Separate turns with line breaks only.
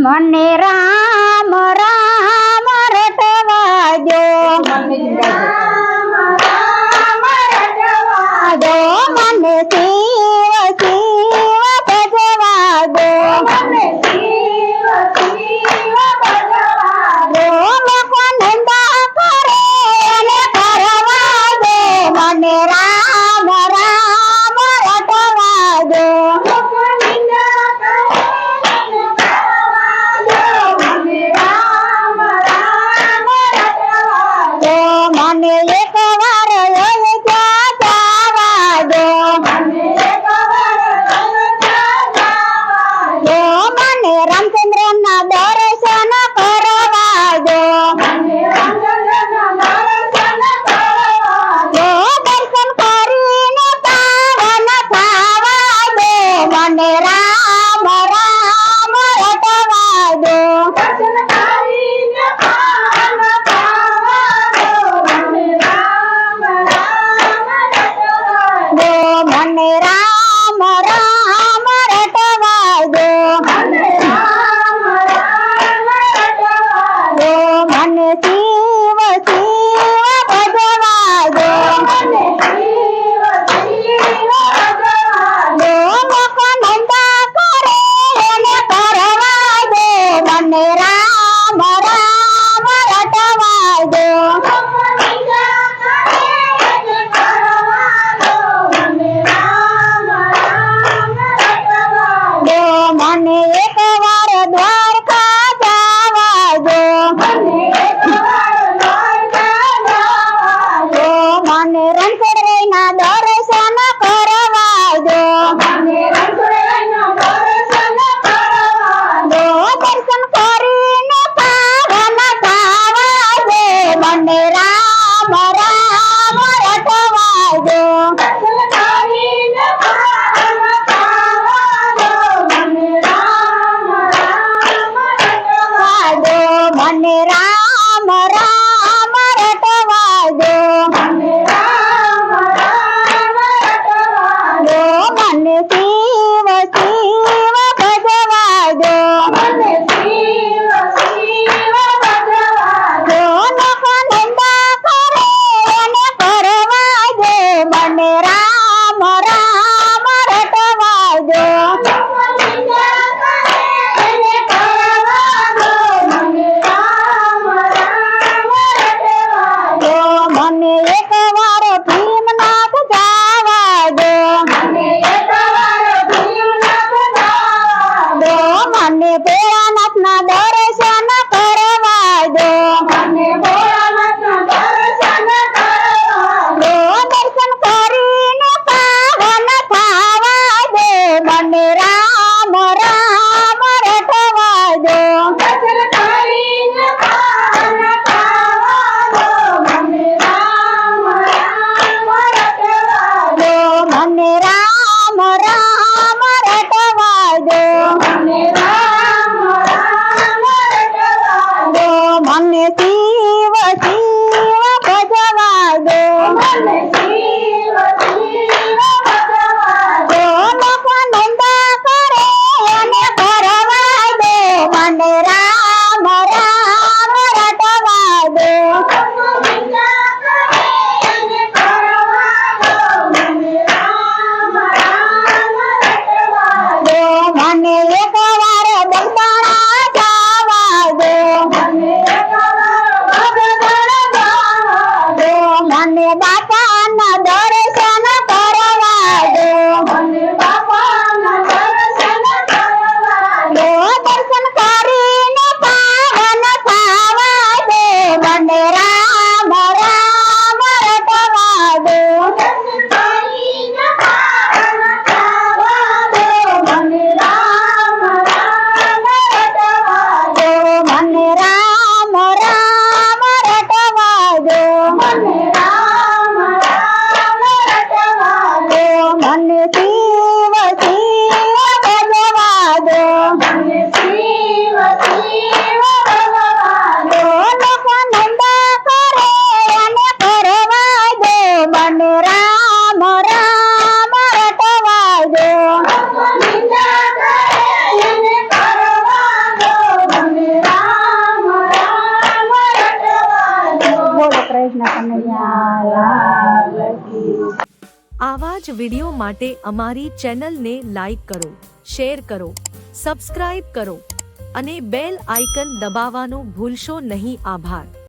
મને રામ રામ રટવા દો, મને શિવ શિવ ભજવા દો, લોકો નિંદા કરે અને કરવા દો, મને રામ રામ રટવા દો, મને એક વાર અયોધ્યા જવા દો, મને રામચંદ્ર ના દર્શન કરવા દો, દર્શન કરીને પાવન થવા દો, મને રામ રામ રટવા દો, મને રામ રામ રટવા દો, મને શિવ શિવ ભજવા દો, લોકો નિંદા કરે એને કરવા દો, મને રામ રામ રટવા દો, મને એક વાર દ્વારકા જવા દો, મને રણછોડરાય ના દર્શન કરવા દો, દર્શન કરીને પાવન થવા દો, મને રામ રામ રટવા દો, મને રામ રામ રટવા દો, મને શિવ શિવ ભજવા દો, લોકો નિંદા કરે એને કરવા દો, મને રામ રામ રટવા દો, મને એક વાર ભીમનાથ જવા દો, મને ભોળાનાથ ના દર્શન કરવા દો, દર્શન કરીને પાવન થવા દો, મને રામ રામ રટવા દો, મને રામ રામ રટવા દો, મને શિવ શિવ ભજવા દો, લોકો નિંદા કરે અને કરવા દો, મને રામ રામ રટવા દો, મને એક વાર બગદાણા જવા દો, મને બાપાના દર્શન કરવા દો, દર્શન કરીને પાવન થવા દો, મને રામ રામ રટવા દો, મને રામ કનૈયાલાલ કી.
આવા જ વિડિયો માટે અમારી ચેનલને લાઈક કરો, શેર કરો, સબસ્ક્રાઇબ કરો અને બેલ આઇકન દબાવવાનું ભૂલશો નહીં. આભાર.